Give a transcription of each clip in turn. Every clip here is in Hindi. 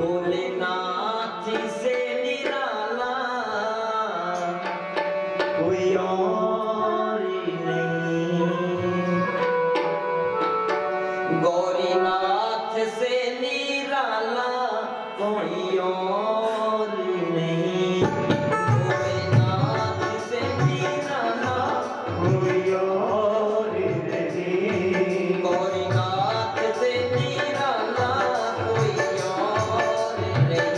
भोलेनाथ से निराला कोई और नहीं। गौरीनाथ से निराला कोई और नहीं। भोलेनाथ से निराला कोई और नहीं। गौरीनाथ से निराला कोई और नहीं।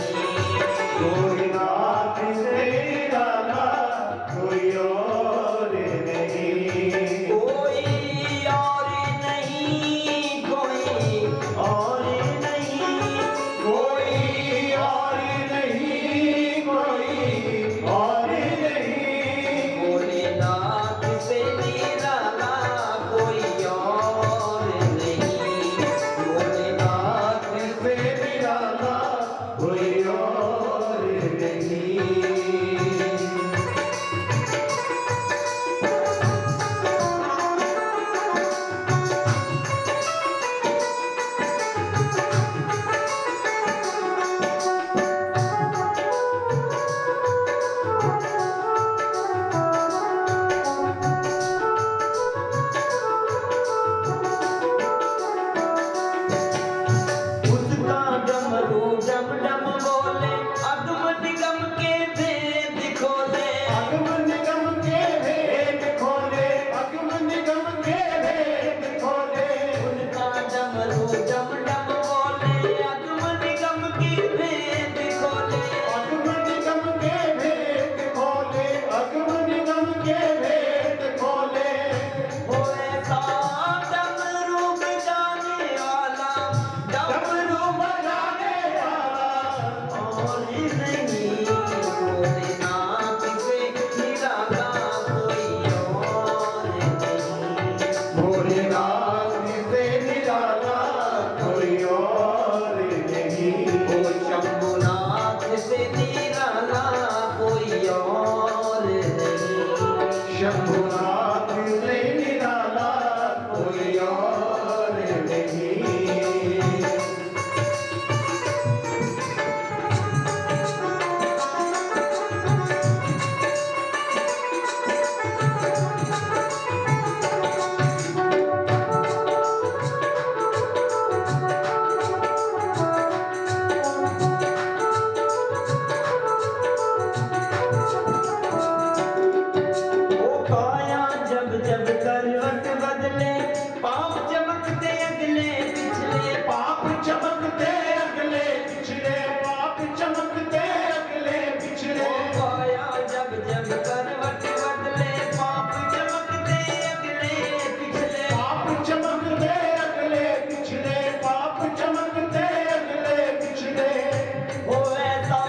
गौरीनाथ से निराला कोई और नहीं। कोई और नहीं, कोई और नहीं। कोई और नहीं, कोई और नहीं। भोलेनाथ से निराला कोई और नहीं। भोलेनाथ से निराला कोई और नहीं। उसका डमरू डम डम बोले, अगम निगम के भेद खोले। अगम निगम के भेद खोले। अगम निगम के भेद खोले। उनका डमरू डम डम बोले, अगम निगम के भेद खोले। अगम निगम के भेद खोले। अगम निगम के भेद खोले। वो ऐसा डमरू बजाने वाला, डमरू बजाने वाला और नहीं। भोलेनाथ से निराला कोई और नहीं। भोलेनाथ से निराला कोई और नहीं। ओ शंभुनाथ से निराला कोई और नहीं। शंभुनाथ से निराला कोई और नहीं। ओ काया जब जब करवट बदले, पाप चमकते अगले पिछले। पाप चमकते अगले पिछले। पाप चमकते अगले पिछले। ओ काया जब जब करवट बदले, पाप चमकते अगले पिछले। पाप चमकते अगले पिछले। पाप चमकते अगले पिछले। ओ ऐसा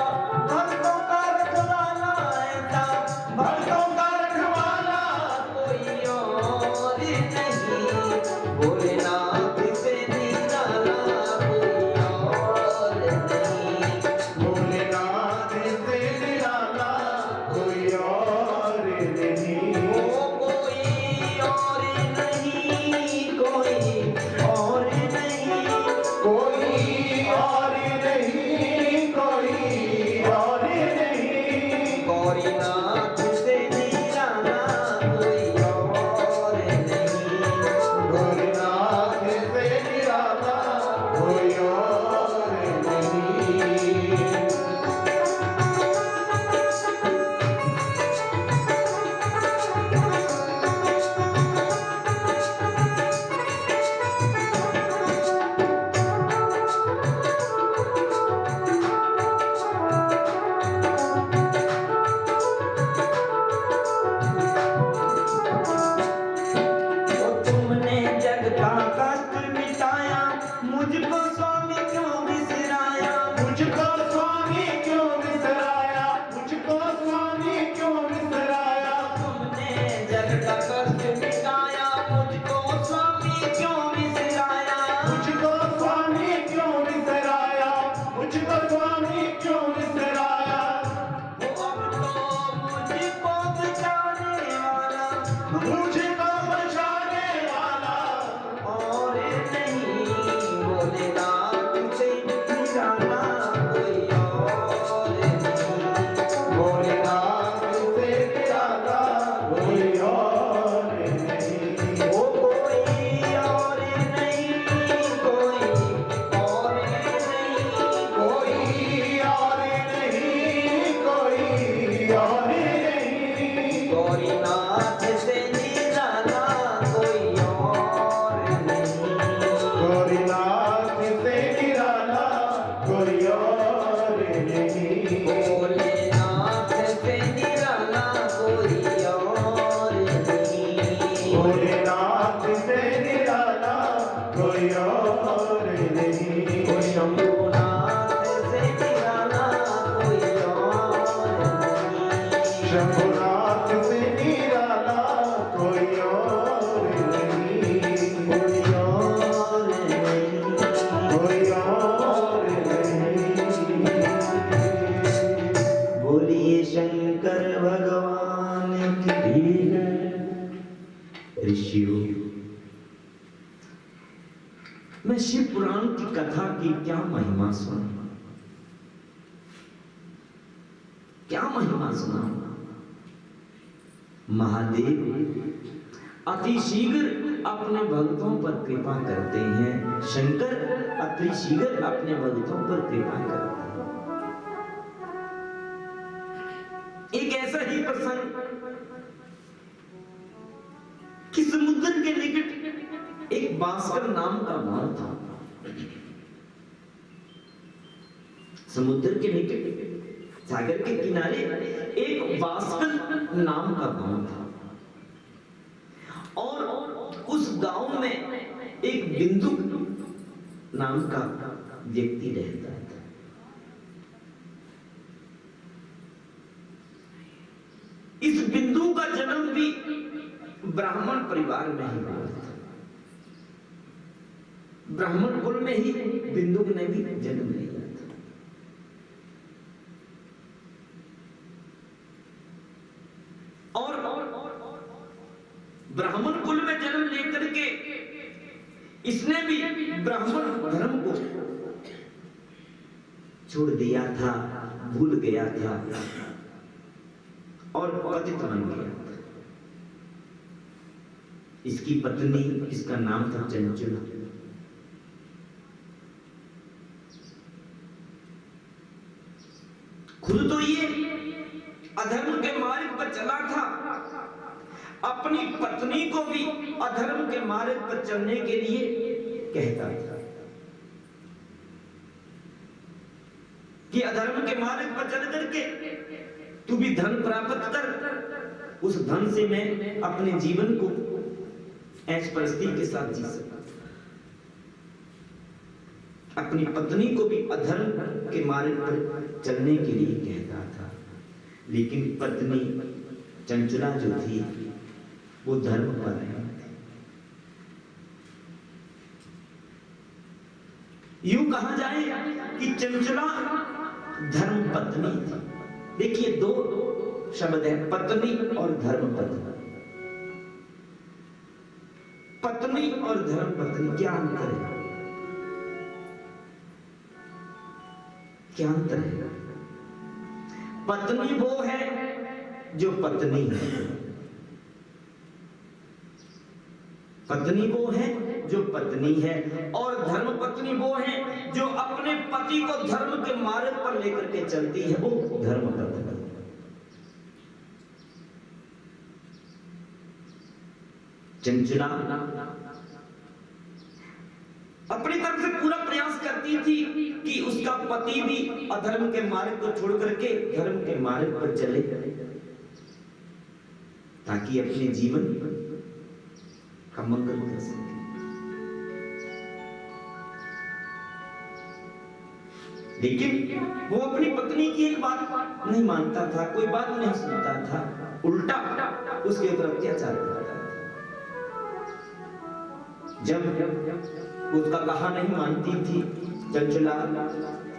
भक्तों का रखवाला, ऐसा भक्तों का रखवाला कोई और नहीं। भोलेनाथ से निराला कोई और नहीं। भोलेनाथ से निराला कोई और नहीं। ओ कोई और नहीं, कोई और नहीं। कोई और नहीं, कोई और नहीं। गौरीनाथ से निराला कोई और नहीं। गौरीनाथ से निराला कोई और नहीं। तो तुमने जग का कष्ट मिटाया, मुझको स्वामी क्यों बिसराया। मुझको स्वामी क्यों बिसराया। मुझको स्वामी क्यों बिसराया। तुमने जग का कष्ट मिटाया, मुझको स्वामी क्यों बिसराया। मुझको स्वामी क्यों बिसराया। मुझको स्वामी क्यों बिसराया। वो अब तो मुझको बचाने वाला, मुझको बचाने वाला और नहीं। भोलेनाथ से निराला कोई और नहीं। भोलेनाथ से निराला कोई और नहीं। भोलेनाथ से निराला कोई और नहीं। ओ शंभुनाथ से निराला कोई और नहीं। शंभुनाथ से निराला कोई और नहीं। कोई और नहीं। कोई और नहीं। बोलिए शंकर भगवान की जय। ऋषियों, मैं शिव पुराण की कथा की क्या महिमा सुना, क्या महिमा सुना। महादेव अति शीघ्र अपने भक्तों पर कृपा करते हैं। शंकर अति शीघ्र अपने भक्तों पर कृपा करते हैं। एक ऐसा ही प्रसंग कि समुद्र के निकट एक भास्कर नाम का गांव था। समुद्र के निकट सागर के किनारे एक भास्कर नाम का गांव था और उस गांव में एक बिंदु नाम का व्यक्ति रहता था। इस बिंदु का जन्म भी ब्राह्मण परिवार में ही हुआ था। ब्राह्मण कुल में ही बिंदु ने भी जन्म लिया था। और ब्राह्मण कुल में जन्म लेकर के इसने भी ब्राह्मण धर्म को छोड़ दिया था, भूल गया था और पतित बन गया था। इसकी पत्नी, इसका नाम था चंचला। खुद तो ये अधर्म के मार्ग पर चला था, अपनी पत्नी को भी अधर्म के मार्ग पर चलने के लिए कहता था कि अधर्म के मार्ग पर चल करके तू भी धन प्राप्त कर, उस धन से मैं अपने जीवन को ऐश परस्ती के साथ जी सकता। अपनी पत्नी को भी अधर्म के मार्ग पर चलने के लिए कहता था, लेकिन पत्नी चंचला जो थी वो धर्म पर नहीं थी। यूं कहा जाए कि चंचला धर्म पत्नी थी। देखिए, दो शब्द है, पत्नी और धर्म पत्नी। पत्नी और धर्म पत्नी, क्या अंतर है? क्या अंतर है? पत्नी वो है जो पत्नी है, पत्नी वो है जो पत्नी है, और धर्म पत्नी वो है जो अपने पति को धर्म के मार्ग पर लेकर के चलती है, वो धर्म पत्नी। चंचला अपनी तरफ से पूरा प्रयास करती थी कि उसका पति भी अधर्म के मार्ग को छोड़ करके धर्म के मार्ग पर चले, ताकि अपने जीवन का मंगल कर सके। लेकिन वो अपनी पत्नी की एक बात नहीं मानता था, कोई बात नहीं सुनता था, उल्टा उसके ऊपर अत्याचार करता था। जब उसका कहा नहीं मानती थी चंचला,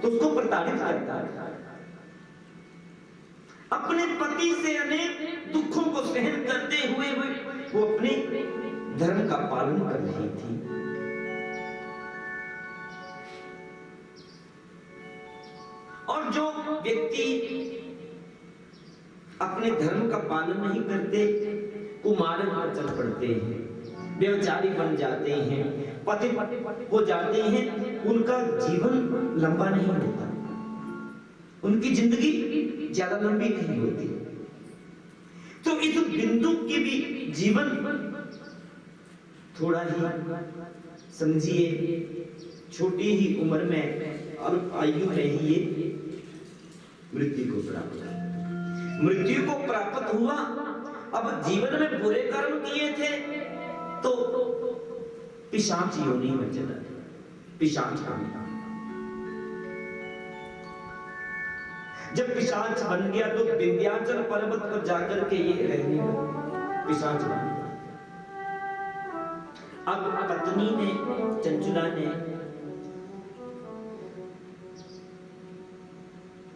तो उसको प्रताड़ित करता था। अपने पति से अनेक दुखों को सहन करते हुए वो अपने धर्म का पालन कर रही थी। और जो व्यक्ति अपने धर्म का पालन नहीं करते, कुमार्ग पर चल पड़ते हैं, व्यभिचारी बन जाते हैं, पति हो जाते हैं, उनका जीवन लंबा नहीं होता, उनकी जिंदगी ज्यादा लंबी नहीं होती। तो इस बिंदु की भी जीवन थोड़ा ही, समझिए, छोटी ही उम्र में अल्प आयु में ही ये मृत्यु को प्राप्त हुआ। मृत्यु को प्राप्त हुआ। अब जीवन में बुरे कर्म किए थे तो पिशाच योनि में चला गया, पिशाच बन गया। जब पिशाच बन गया तो विंध्याचल पर्वत पर जाकर के ये रहने लगा, पिशाच बन गया। अब पत्नी ने, चंचुला ने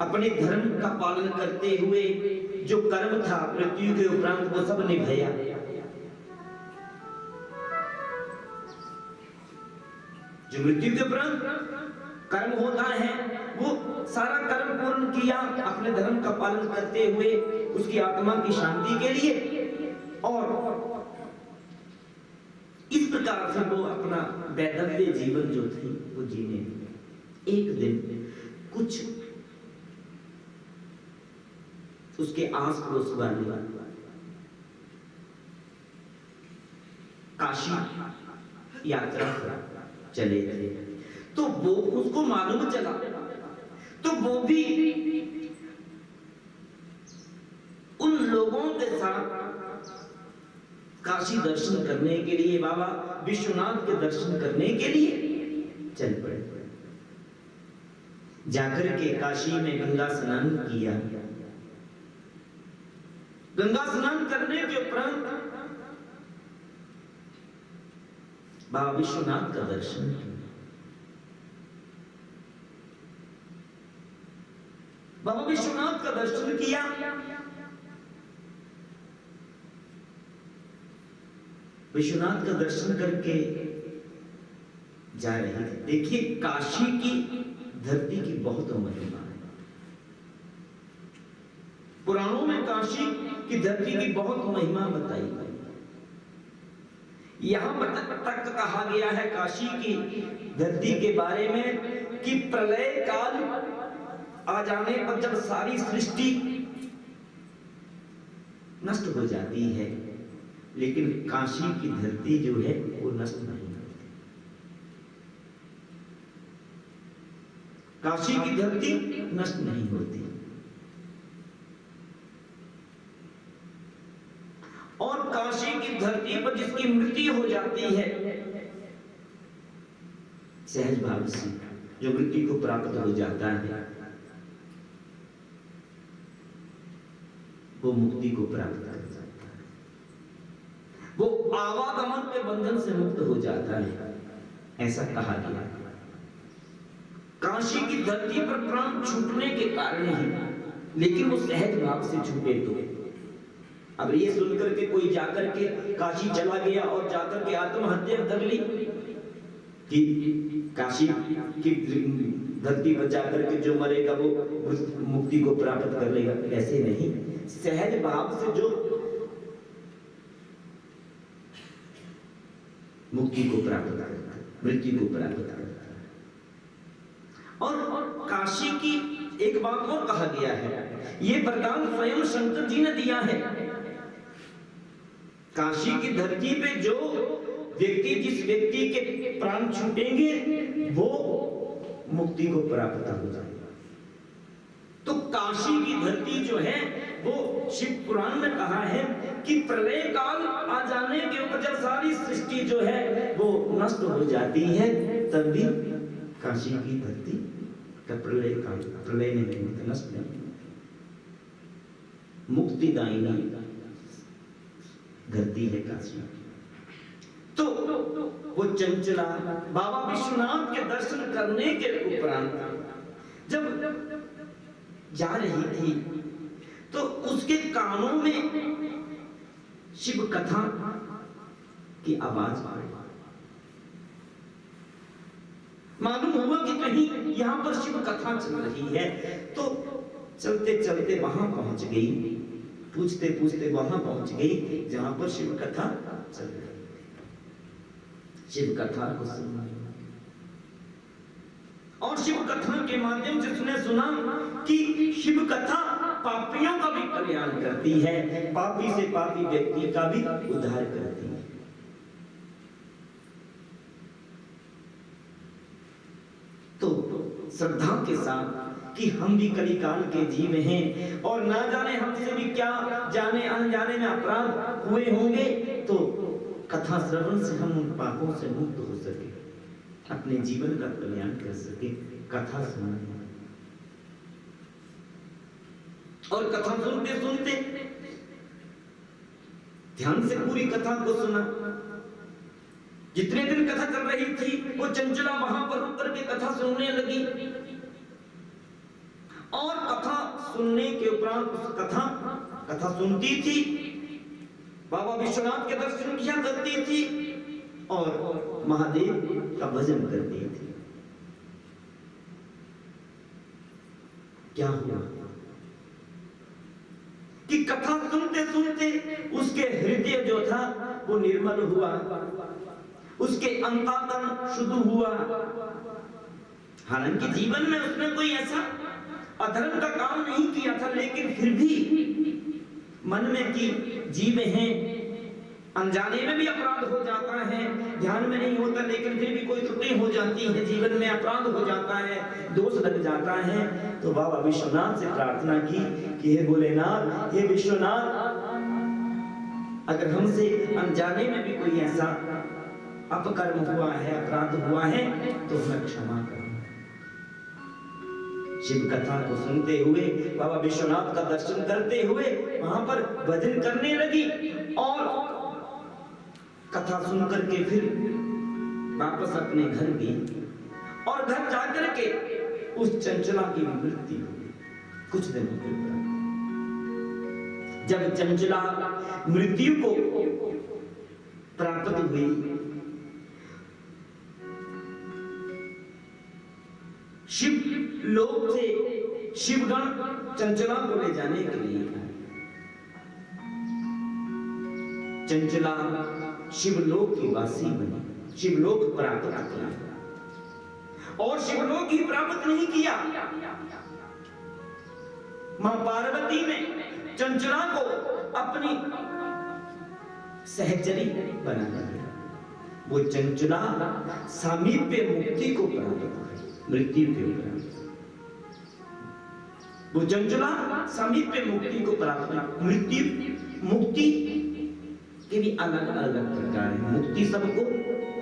अपने धर्म का पालन करते हुए जो कर्म था मृत्यु के उपरांत वो सब निभाया। जो मृत्यु के उपरांत कर्म होता है वो सारा कर्म पूर्ण किया अपने धर्म का पालन करते हुए उसकी आत्मा की शांति के लिए, और इस प्रकार से वो अपना वैधव्य जीवन जो थी वो जीने। एक दिन कुछ उसके आस पड़ोस वाले काशी यात्रा चले गए तो वो उसको मालूम चला तो वो भी उन लोगों के साथ काशी दर्शन करने के लिए, बाबा विश्वनाथ के दर्शन करने के लिए चल पड़े। जाकर के काशी में गंगा स्नान किया। गंगा स्नान करने के उपरांत बाबा विश्वनाथ का दर्शन किया। बाबा विश्वनाथ का दर्शन किया। विश्वनाथ का दर्शन करके जा रहे थे। देखिए काशी की धरती की बहुत महिमा है। पुराणों में काशी की धरती की बहुत महिमा बताई गई। यहां तक कहा गया है काशी की धरती के बारे में कि प्रलय काल आ जाने पर जब सारी सृष्टि नष्ट हो जाती है लेकिन काशी की धरती जो है वो नष्ट नहीं होती। काशी की धरती नष्ट नहीं होती। और काशी की धरती पर जिसकी मृत्यु हो जाती है सहज भाव से, जो मृत्यु को प्राप्त हो जाता है वो मुक्ति को प्राप्त कर जाता है। वो आवागमन के बंधन से मुक्त हो जाता है, ऐसा कहा गया। काशी की धरती पर प्राण छूटने के कारण ही, लेकिन वो सहज भाव से छूटे तो। अब ये सुनकर के कोई जाकर के काशी चला गया और जाकर के आत्महत्या कर ली कि काशी की धरती पर जाकर के जो मरेगा वो मुक्ति को प्राप्त कर लेगा, ऐसे नहीं। सहज भाव से जो मुक्ति को प्राप्त करता है, मृत्यु को प्राप्त करता है। और काशी की एक बात और कहा गया है, ये वरदान स्वयं शंकर जी ने दिया है। काशी की धरती पे जो व्यक्ति, जिस व्यक्ति के प्राण छूटेंगे वो मुक्ति को प्राप्त हो जाएगा। तो काशी की धरती जो है वो शिव पुराण में कहा है कि प्रलय काल आ जाने के ऊपर जब सारी सृष्टि जो है वो नष्ट हो जाती है तब भी काशी की धरती का प्रलय काल, प्रलय नहीं, नष्ट नहीं, मुक्तिदायिनी धरती है काशी। तो वो चंचला बाबा विश्वनाथ के दर्शन करने के उपरांत जब जा रही थी तो उसके कानों में शिव कथा की आवाज आई। मालूम हुआ कि कहीं यहां पर शिव कथा चल रही है। तो चलते चलते वहां पहुंच गई, पूछते पूछते वहां पहुंच गई जहां पर शिव कथा चल रही। शिव कथा को सुना और शिव कथा के माध्यम से उसने सुना कि शिव कथा पापियों का भी कल्याण करती है, पापी से पापी व्यक्ति का भी उद्धार करती है। तो श्रद्धा के साथ कि हम भी कलिकाल के जीव हैं और ना जाने हमसे भी क्या जाने अनजाने में अपराध हुए होंगे, तो कथा श्रवण से हम उन पापों से मुक्त हो सके, अपने जीवन का कल्याण कर सके। कथा सुनना और कथा सुनते सुनते ध्यान से पूरी कथा को सुना। जितने दिन कथा चल रही थी वो चंचला वहां पर रुक करके कथा सुनने लगी और कथा सुनने के उपरांत उस कथा सुनती थी, बाबा विश्वनाथ के दर्शन किया करती थी और महादेव का भजन करती थी। क्या हुआ कि कथा सुनते सुनते उसके हृदय जो था वो निर्मल हुआ, उसके अंतःकरण शुद्ध हुआ। हालांकि जीवन में उसने कोई ऐसा अधर्म का काम नहीं किया था, लेकिन फिर भी मन में कि जीव हैं, अनजाने में भी अपराध हो जाता है, ध्यान में नहीं होता लेकिन फिर भी कोई त्रुटि हो जाती है, जीवन में अपराध हो जाता है, दोष लग जाता है। तो बाबा विश्वनाथ से प्रार्थना की कि हे भोलेनाथ, हे विश्वनाथ, अगर हमसे अनजाने में भी कोई ऐसा अपकर्म हुआ है, अपराध हुआ है, तो हमें क्षमा कर। शिव कथा को सुनते हुए, बाबा विश्वनाथ का दर्शन करते हुए वहां पर भजन करने लगी और कथा सुनकर के फिर वापस अपने घर गई और घर जाकर के उस चंचला की मृत्यु हुई कुछ दिनों के बाद। जब चंचला मृत्यु को प्राप्त हुई, शिव लोक से शिवगण चंचला को ले जाने के लिए आए। चंचला शिवलोक की वासी बनी, शिवलोक प्राप्त किया और शिवलोक ही प्राप्त नहीं किया, मां पार्वती ने चंचला को अपनी सहचरी बना दिया। वो चंचला सामीप्य मुक्ति को प्राप्त हुई मृत्यु के उपरांत। वो चंचला सामीप्य मुक्ति को प्राप्त हुई। मृत्यु मुक्ति के भी अलग अलग प्रकार है, मुक्ति सबको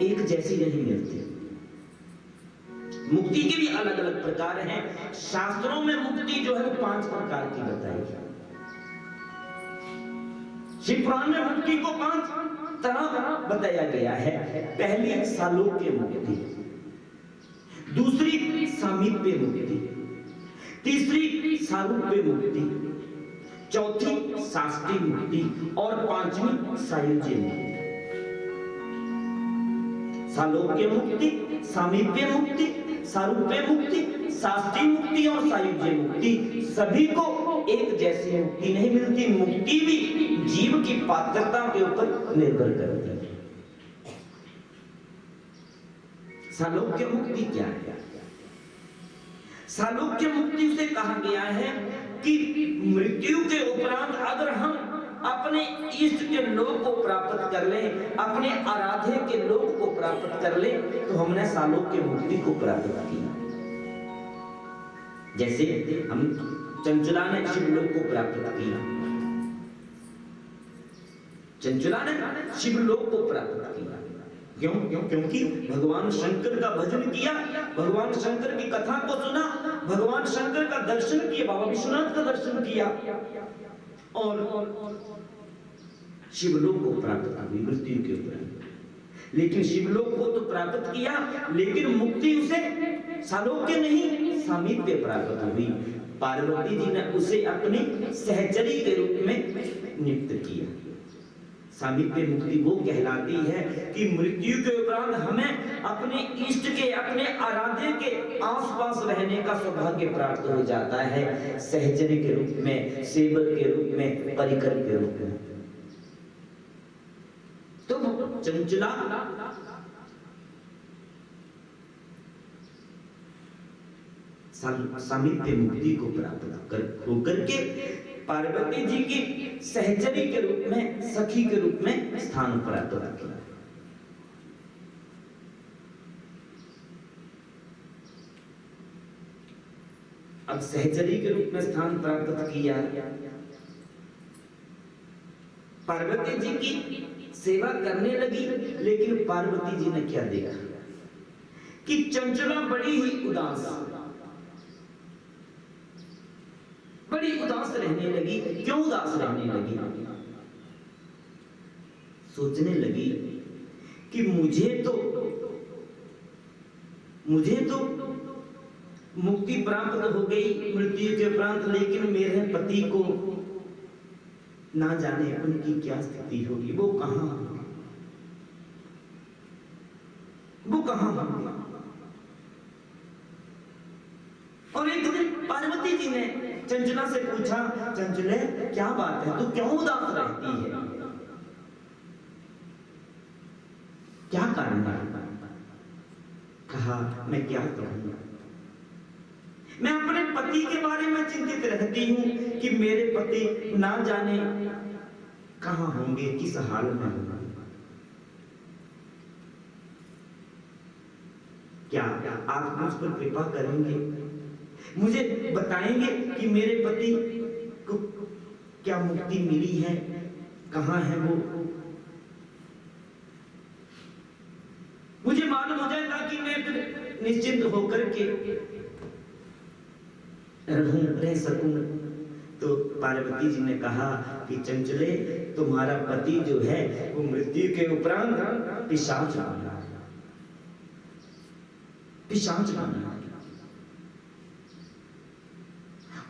एक जैसी नहीं मिलती, मुक्ति के भी अलग अलग प्रकार हैं। शास्त्रों में मुक्ति जो है वो 5 प्रकार की बताई है। शिव पुराण में मुक्ति को 5 तरह बताया गया है। पहली सालोक्य मुक्ति, दूसरी सामीप्य मुक्ति, तीसरी सारूप्य मुक्ति, चौथी साष्टी मुक्ति और 5वीं सायुज्य मुक्ति। सालोक्य मुक्ति, सामीप्य मुक्ति, सारूप्य मुक्ति, साष्टी मुक्ति और सायुज्य मुक्ति, सभी को एक जैसी मुक्ति नहीं मिलती। मुक्ति भी जीव की पात्रता के ऊपर निर्भर करती है। सालोक्य मुक्ति क्या है? सालोक्य मुक्ति से कहा गया है कि मृत्यु के उपरांत अगर हम अपने इष्ट के लोक को प्राप्त कर ले, अपने आराध्य के लोक को प्राप्त कर ले, तो हमने सालोक्य मुक्ति को प्राप्त किया। जैसे हम चंचला ने शिवलोक को प्राप्त किया, चंचला ने शिवलोक को प्राप्त किया। क्यों? क्योंकि भगवान शंकर का भजन किया, भगवान शंकर की कथा को सुना, भगवान शंकर का दर्शन किया, बाबा विश्वनाथ का दर्शन किया और शिवलोक को प्राप्त हुई मृत्यु के उपरांत। लेकिन शिवलोक को तो प्राप्त किया, लेकिन मुक्ति उसे सालोक्य नहीं सामीप्य प्राप्त हुई। पार्वती जी ने उसे अपनी सहचरी के रूप में नियुक्त किया। सामीप्य मुक्ति वो कहलाती है कि मृत्यु के उपरांत हमें अपने इष्ट के, अपने आराध्य के आसपास रहने का सौभाग्य प्राप्त हो जाता है, सहचरी के रूप में, सेवक के रूप में, परिकर के रूप में। तो चंचला सामीप्य मुक्ति को प्राप्त होकर के पार्वती जी की सहचरी के रूप में, सखी के रूप में स्थान प्राप्त किया। अब सहचरी के रूप में स्थान प्राप्त किया। पार्वती जी की सेवा करने लगी, लेकिन पार्वती जी ने क्या देखा कि चंचला बड़ी ही उदास रहने लगी। क्यों उदास रहने लगी? सोचने लगी कि मुझे तो मुक्ति प्राप्त हो गई मृत्यु के उपरांत, लेकिन मेरे पति को ना जाने उनकी क्या स्थिति होगी, वो कहां होंगे। और एक दिन पार्वती जी ने चंचला से पूछा, चंचले क्या बात है, तू क्यों उदास रहती है, क्या कारण है? कहा, मैं क्या कहूं, मैं अपने पति के बारे में चिंतित रहती हूं कि मेरे पति ना जाने कहां होंगे, किस हाल में होंगे। क्या आप मुझ पर कृपा करेंगे, मुझे बताएंगे कि मेरे पति को क्या मुक्ति मिली है, कहां है वो? मुझे मालूम हो जाए ताकि मैं फिर निश्चिंत होकर के रह सकूं। तो पार्वती जी ने कहा कि चंचले, तुम्हारा पति जो है वो मृत्यु के उपरांत पिशाच बना है।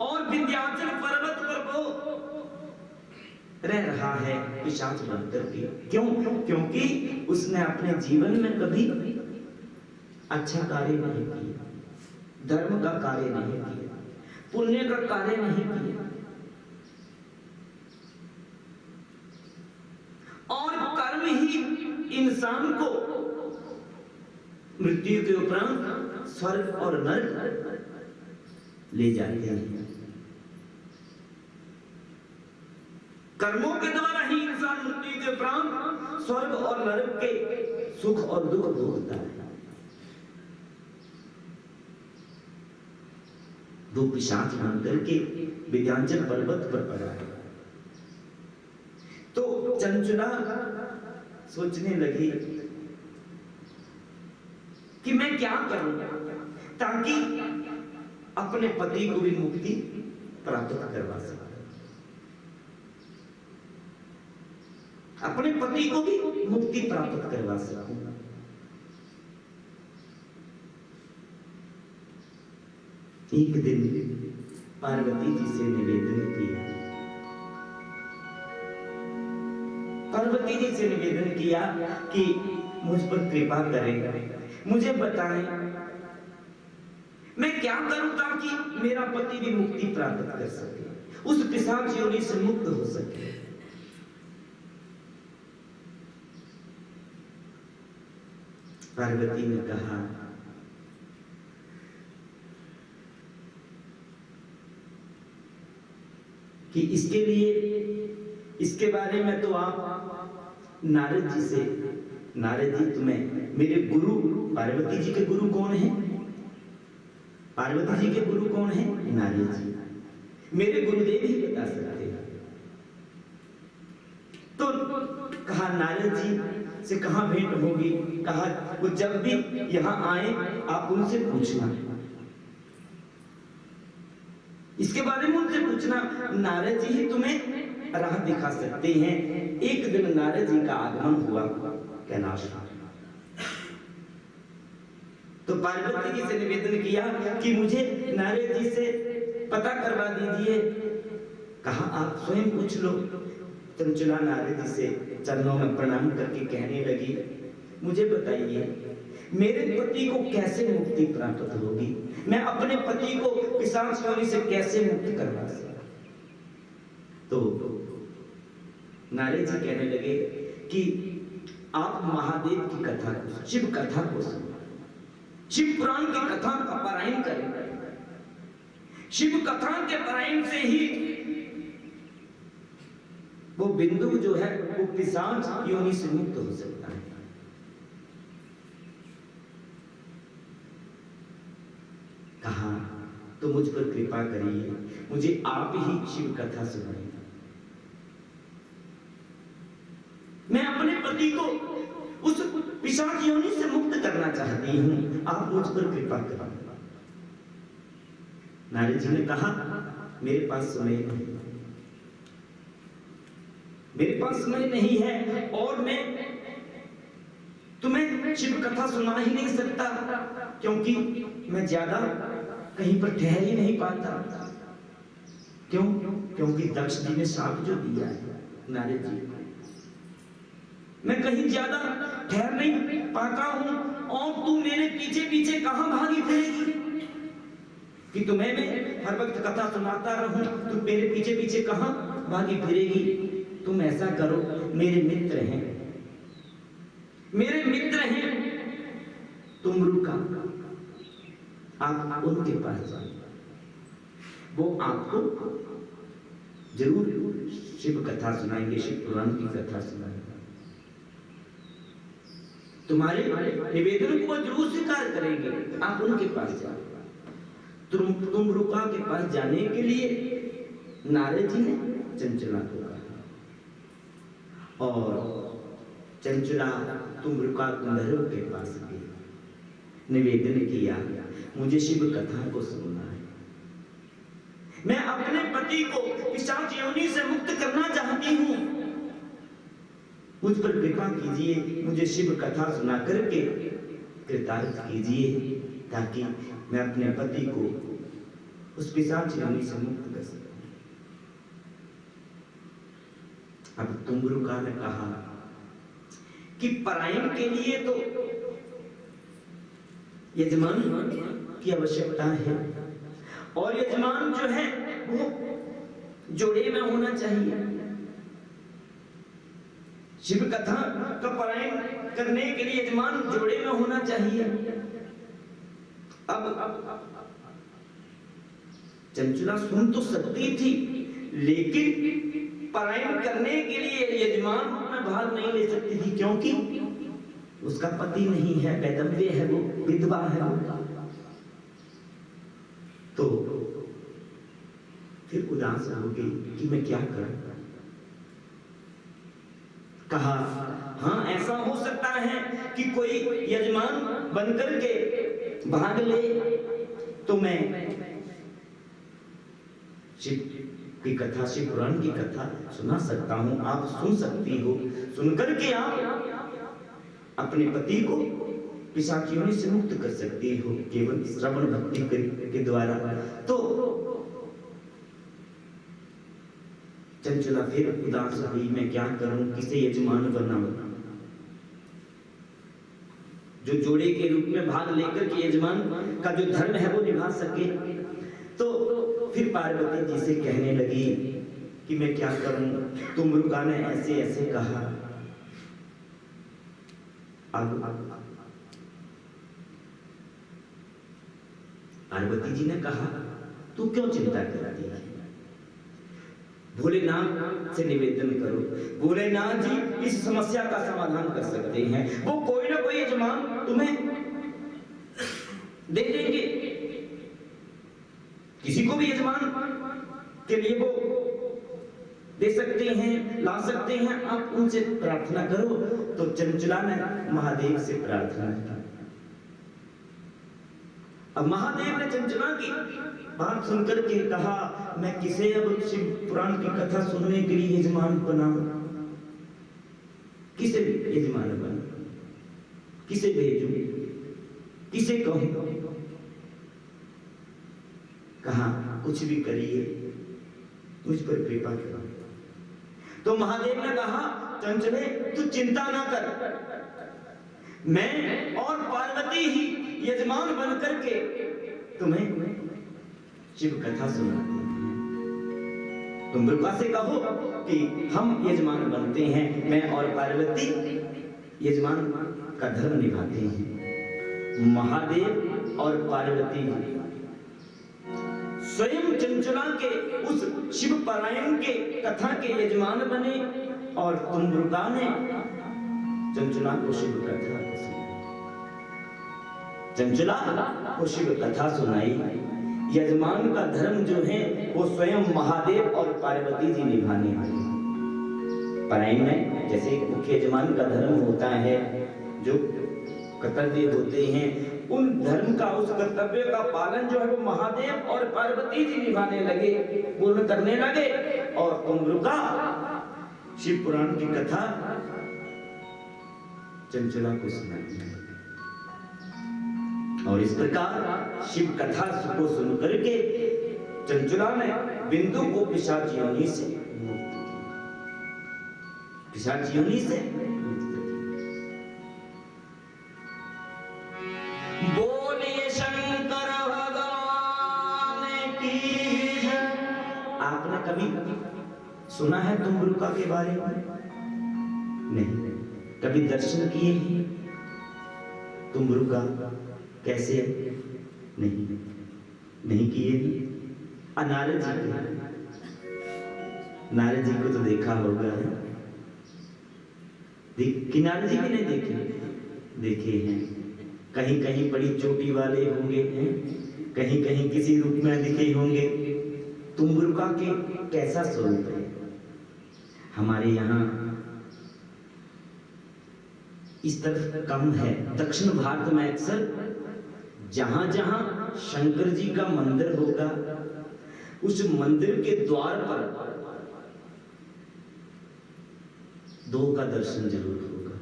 और विंध्याचल पर्वत पर वो रह रहा है पिशाच बनकर के। क्यों? क्योंकि उसने अपने जीवन में कभी अच्छा कार्य नहीं किया, धर्म का कार्य नहीं किया, पुण्य का कार्य नहीं किया, और कर्म ही इंसान को मृत्यु के उपरांत स्वर्ग और नरक ले जाते हैं। कर्मों के द्वारा ही इंसान मृत्यु के उपरांत स्वर्ग और नरक के सुख और दुख भोगता है। वो पिशाच बन करके विंध्याचल पर्वत पर पड़ा है। तो चंचला सोचने लगी कि मैं क्या करूं ताकि अपने पति को भी मुक्ति प्राप्त करवा सकूं, अपने पति को भी मुक्ति प्राप्त करवा सकूं। एक दिन पार्वती जी से निवेदन किया, पार्वती जी से निवेदन किया कि मुझ पर कृपा करें, मुझे बताएं मैं क्या करूं ताकि मेरा पति भी मुक्ति प्राप्त कर सके, उस पिशाच योनि से मुक्त हो सके। पार्वती ने कहा, कि इसके लिए, इसके बारे में तो आप नारद जी से, नारद जी तुम्हें मेरे गुरु, पार्वती जी के गुरु कौन है? पार्वती जी के गुरु कौन है? नारद जी, मेरे गुरुदेव ही बता सकते हैं। तो कहा नारद जी से कहां भेंट होगी? कहा वो जब भी यहां आए आप उनसे पूछना, इसके बारे में उनसे पूछना, नारद जी ही तुम्हें राह दिखा सकते हैं। एक दिन नारद जी का आगमन हुआ कैलाश में। तो पार्वती जी से निवेदन किया कि मुझे नारद जी से पता करवा दीजिए। कहा आप स्वयं पूछ लो। चंचला नारद जी से चरणों में प्रणाम करके कहने लगी, मुझे बताइए मेरे पति को कैसे मुक्ति प्राप्त होगी, मैं अपने पति को पिशाच योनि से कैसे मुक्त करवा सकता? तो नारद जी कहने लगे कि आप महादेव की कथा को, शिव कथा को सुनो, शिव पुराण की कथा का पारायण करें। शिव कथा के पारायण से ही वो बिंदु जो है वो पिशाच योनि से मुक्त हो सकता है। कहा तो तो मुझ पर कृपा करिए, मुझे आप ही शिव कथा सुनाइए। मैं अपने पति को उस पिशाच योनि से मुक्त करना चाहती हूँ, आप मुझ पर कृपा करें। नारद जी ने कहा, मेरे पास समय नहीं, मेरे पास समय नहीं है, और मैं तुम्हें शिव कथा सुना ही नहीं सकता, क्योंकि मैं ज्यादा कहीं पर ठहर ही नहीं पाता। क्यों? क्योंकि दक्ष जी ने शाप जो दिया है नारद जी, मैं कहीं ज्यादा ठहर नहीं पाता हूं, और तू मेरे पीछे पीछे कहां भागी फिरेगी कि तुम्हें मैं हर वक्त कथा सुनाता रहूं, तू मेरे पीछे पीछे कहां भागी फिरेगी। तुम ऐसा करो, मेरे मित्र हैं, मेरे मित्र हैं तुमरू का, आप उनके पास जाओ, वो आपको जरूर शिव कथा सुनाएंगे, शिव पुराण की कथा सुनाएंगे। तुम्हारे निवेदन को जरूर स्वीकार करेंगे, आप उनके पास जाओ। तुम रुका के पास जाने के लिए नारद जी ने चंचला को कहा, और चंचला तुम रुका कुंभरों के पास गई, निवेदन किया, मुझे शिव कथा को सुनना है, मैं अपने पति को पिशाच योनि से मुक्त करना चाहती हूँ, मुझ पर कृपा कीजिए, मुझे शिव कथा सुना करके कृतार्थ कीजिए, ताकि मैं अपने पति को उस पिशाच योनि से मुक्त कर सकूं। अब तुंबरुका ने कहा कि परायण के लिए तो यजमान की आवश्यकता है, और यजमान जो है वो जोड़े में होना चाहिए। शिव कथा का पारायण करने के लिए यजमान जोड़े में होना चाहिए। अब चंचला सुन तो सकती थी, लेकिन पारायण करने के लिए यजमान में भाग नहीं ले सकती थी, क्योंकि उसका पति नहीं है, वैधव्य है, वो विधवा है वो। तो फिर उदास हो गई कि मैं क्या करूं। कहा, हाँ ऐसा हो सकता है कि कोई यजमान बनकर के भाग ले, तो मैं शिव की कथा, शिव पुराण की कथा सुना सकता हूं, आप सुन सकती हो, सुनकर के आप अपने पति को पिशाच योनि से मुक्त कर सकती हो, केवल श्रवण भक्ति के द्वारा। तो चंचला फिर उदास हुई, मैं क्या करूं, किसे यजमान बनाऊं जो जोड़े के रूप में भाग लेकर के यजमान का जो धर्म है वो निभा सके। तो फिर पार्वती जी से कहने लगी कि मैं क्या करूं, तुंबरुका ने ऐसे ऐसे कहा। अब पार्वती जी ने कहा, तू क्यों चिंता करती है, भोलेनाथ से निवेदन करो, भोलेनाथ जी इस समस्या का समाधान कर सकते हैं, वो कोई ना कोई यजमान तुम्हें दे देंगे, किसी को भी यजमान के लिए वो दे सकते हैं, ला सकते हैं, आप उनसे प्रार्थना करो। तो चंचला ने महादेव से प्रार्थना की। अब महादेव ने चंचला की बात सुनकर के कहा, मैं किसे अब शिव पुराण की कथा सुनने के लिए यजमान बनाऊं, किसे यजमान बनाऊं, किसे भेजूं, किसे कहूं। कहा, कुछ भी करिए, मुझ पर कृपा करो। तो महादेव ने कहा, चंचले तू चिंता ना कर, मैं और पार्वती ही यजमान बनकर के तुम्हें शिव कथा सुनाते हैं। तुम रुका से कहो कि हम यजमान बनते हैं, मैं और पार्वती यजमान का धर्म निभाते हैं। महादेव और पार्वती स्वयं चंचला के उस शिव पारायण के कथा के यजमान बने, और तुंबरुका ने चंचला को शिव कथा सुनाई। चंचला को शिव कथा सुनाई, यजमान का धर्म जो है वो स्वयं महादेव और पार्वती जी निभाने वाले। पराइन में जैसे मुख्य यजमान का धर्म होता है, जो कर्तव्य होते हैं, उन धर्म का, उस कर्तव्य का पालन जो है वो महादेव और पार्वती जी निभाने लगे, पूर्ण करने लगे। और कुम्भरुका शिव पुराण की कथा चंचला को सुनाती है। और इस प्रकार शिव कथा को सुन करके चंचला ने बिंदु को पिशाच योनि से मुक्त किया। पिशाच योनि से बोलिए शंकर भगवान की जय। आपने कभी सुना है कुम्भरुका के बारे में? नहीं। कभी दर्शन किए हैं कुम्भरुका कैसे? नहीं किए। नारद जी को तो देखा होगा, कि नारद जी भी नहीं देखे हैं। कहीं कहीं बड़ी चोटी वाले होंगे, कहीं कहीं किसी रूप में दिखे होंगे। कुम्भरुका के कैसा स्वरूप है? हमारे यहाँ इस तरफ कम है। दक्षिण भारत में अक्सर जहां जहां शंकर जी का मंदिर होगा, उस मंदिर के द्वार पर दो का दर्शन जरूर होगा,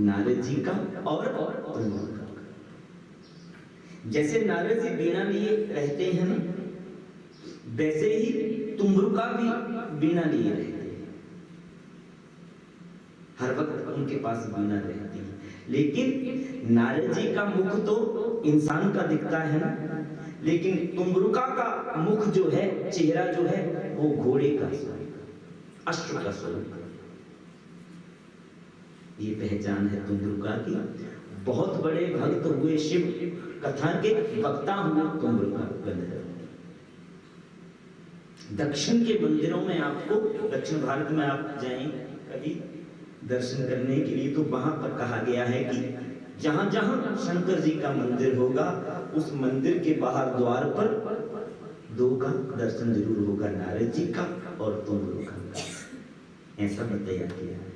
नारद जी का और कुम्भरुका का। जैसे नारद जी बीणा लिए रहते हैं ना, वैसे ही कुम्भरुका भी बीणा लिए रहते हैं। हर वक्त उनके पास बीणा रहती है। लेकिन नारद जी का मुख तो इंसान का दिखता है ना, लेकिन कुम्भरुका का मुख जो है, चेहरा जो है, वो घोड़े का, अश्व का स्वरूप। ये पहचान है कुम्भरुका की। बहुत बड़े भक्त हुए, शिव कथा के वक्ता हुए कुम्भरुका। दक्षिण के मंदिरों में आपको, दक्षिण भारत में आप जाएं कभी दर्शन करने के लिए, तो वहां पर कहा गया है कि जहां जहां शंकर जी का मंदिर होगा, उस मंदिर के बाहर द्वार पर दो का दर्शन जरूर होगा, नारद जी का और कुम्भरुका का। ऐसा बताया गया है।